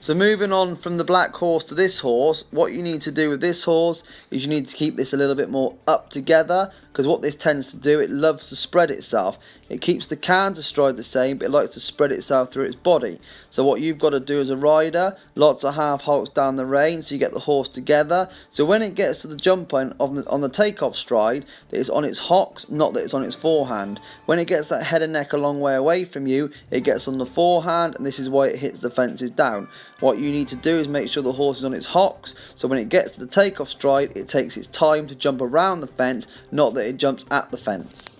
So moving on from the black horse to this horse, what you need to do with this horse is you need to keep this a little bit more up together, because what this tends to do, it loves to spread itself. It keeps the canter stride the same, but it likes to spread itself through its body. So what you've got to do as a rider, lots of half halts down the rein, so you get the horse together. So when it gets to the jump point on the takeoff stride, that it's on its hocks, not that it's on its forehand. When it gets that head and neck a long way away from you, it gets on the forehand, and this is why it hits the fences down. What you need to do is make sure the horse is on its hocks, so when it gets to the takeoff stride, it takes its time to jump around the fence, not that it jumps at the fence.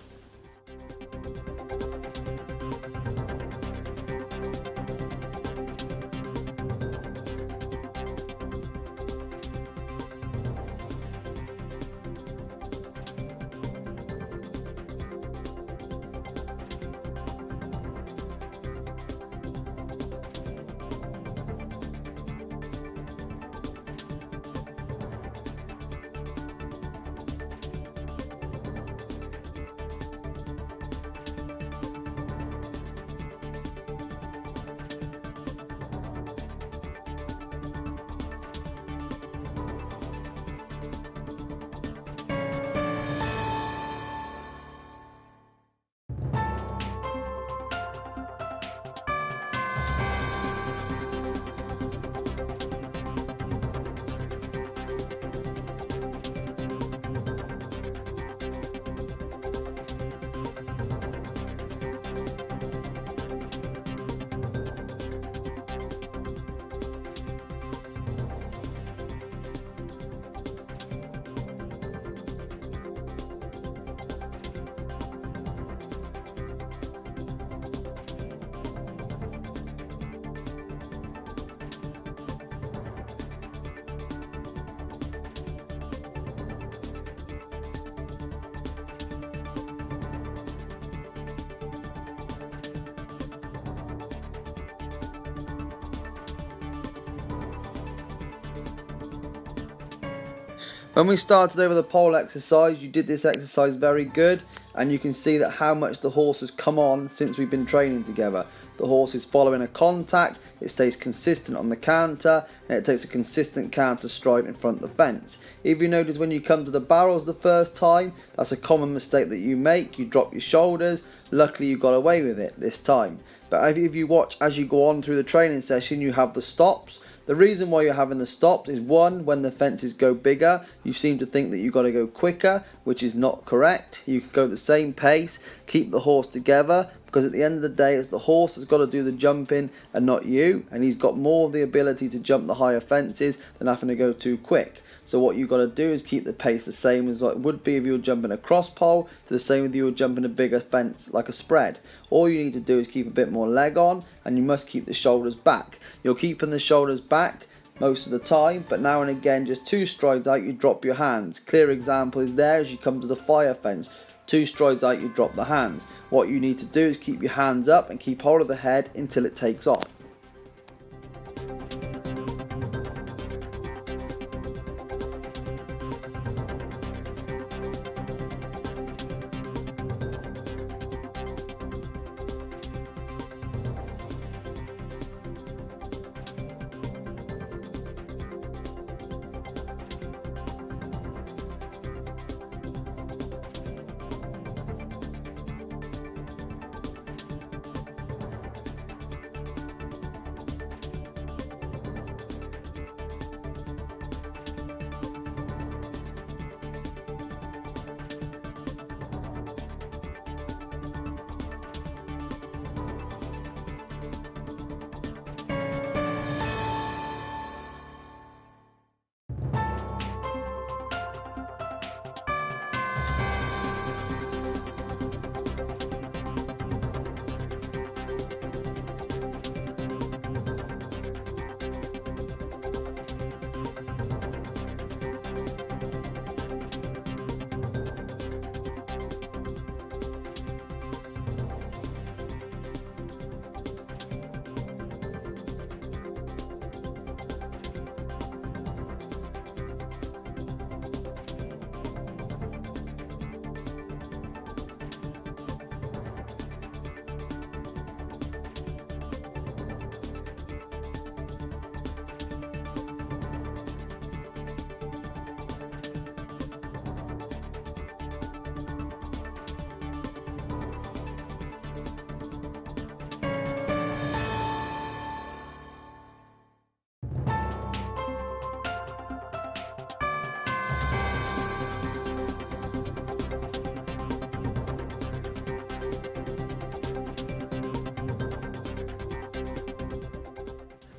When we started over the pole exercise, you did this exercise very good, and you can see that how much the horse has come on since we've been training together. The horse is following a contact, it stays consistent on the canter, and it takes a consistent canter stride in front of the fence. If you notice when you come to the barrels the first time, that's a common mistake that you make. You drop your shoulders. Luckily you got away with it this time. But if you watch as you go on through the training session, you have the stops. The reason why you're having the stops is, one, when the fences go bigger, you seem to think that you've got to go quicker, which is not correct. You can go the same pace, keep the horse together, because at the end of the day, it's the horse that's got to do the jumping and not you, and he's got more of the ability to jump the higher fences than having to go too quick. So what you've got to do is keep the pace the same as it would be if you were jumping a cross pole, to the same if you were jumping a bigger fence like a spread. All you need to do is keep a bit more leg on, and you must keep the shoulders back. You're keeping the shoulders back most of the time, but now and again, just 2 strides out, you drop your hands. Clear example is there as you come to the fire fence. 2 strides out, you drop the hands. What you need to do is keep your hands up and keep hold of the head until it takes off.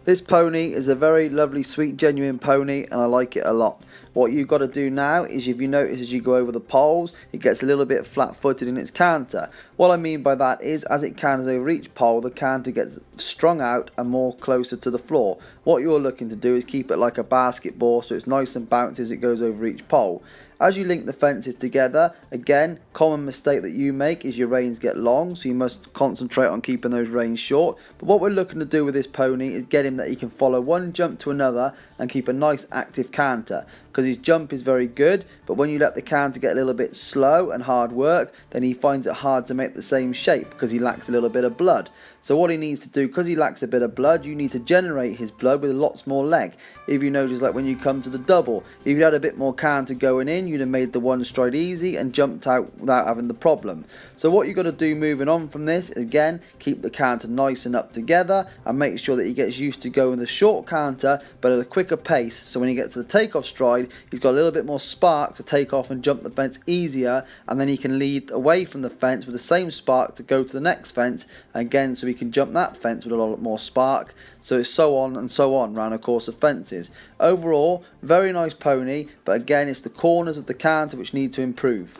This pony is a very lovely, sweet, genuine pony, and I like it a lot. What you've got to do now is, if you notice as you go over the poles, it gets a little bit flat-footed in its canter. What I mean by that is, as it canters over each pole, the canter gets strung out and more closer to the floor. What you're looking to do is keep it like a basketball, so it's nice and bouncy as it goes over each pole. As you link the fences together, again, common mistake that you make is your reins get long, so you must concentrate on keeping those reins short. But what we're looking to do with this pony is get him that he can follow one jump to another and keep a nice active canter, because his jump is very good, but when you let the canter get a little bit slow and hard work, then he finds it hard to make the same shape because he lacks a little bit of blood. So what he needs to do, because he lacks a bit of blood, you need to generate his blood with lots more leg. If you notice, like when you come to the double, if you had a bit more canter going in, you'd have made the one stride easy and jumped out without having the problem. So what you've got to do moving on from this, again, keep the canter nice and up together and make sure that he gets used to going the short canter but at a quicker pace, so when he gets to the takeoff stride, he's got a little bit more spark to take off and jump the fence easier, and then he can lead away from the fence with the same spark to go to the next fence again, so he can jump that fence with a lot more spark. So it's so on and so on around a course of fences. Overall, very nice pony, but again, it's the corners of the canter which need to improve.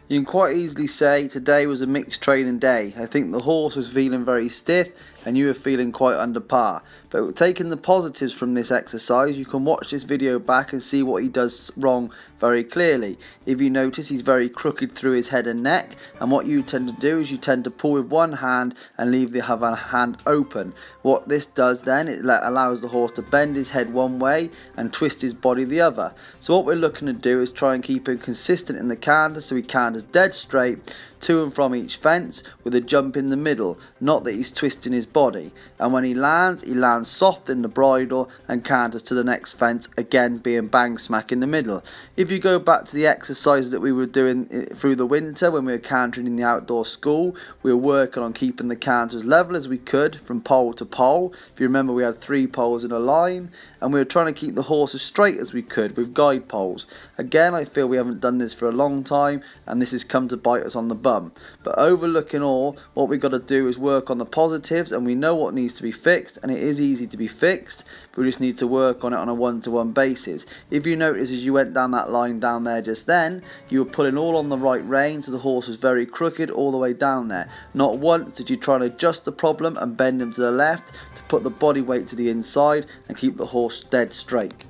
You can quite easily say today was a mixed training day. I think the horse was feeling very stiff and you were feeling quite under par. But taking the positives from this exercise, you can watch this video back and see what he does wrong very clearly. If you notice, he's very crooked through his head and neck, and what you tend to do is you tend to pull with one hand and leave the other hand open. What this does then, it allows the horse to bend his head one way and twist his body the other. So what we're looking to do is try and keep him consistent in the canter, so he canters dead straight to and from each fence with a jump in the middle, not that he's twisting his body. And when he lands soft in the bridle and canters to the next fence, again being bang smack in the middle. If you go back to the exercises that we were doing through the winter when we were cantering in the outdoor school, we were working on keeping the canter as level as we could from pole to pole. If you remember, we had 3 poles in a line, and we were trying to keep the horse as straight as we could with guide poles. Again, I feel we haven't done this for a long time, and this has come to bite us on the bum. But overlooking all, what we've got to do is work on the positives, and we know what needs to be fixed, and it is easy to be fixed, but we just need to work on it on a one-to-one basis. If you notice, as you went down that line down there just then, you were pulling all on the right rein, so the horse was very crooked all the way down there. Not once did you try and adjust the problem and bend him to the left to put the body weight to the inside and keep the horse dead straight.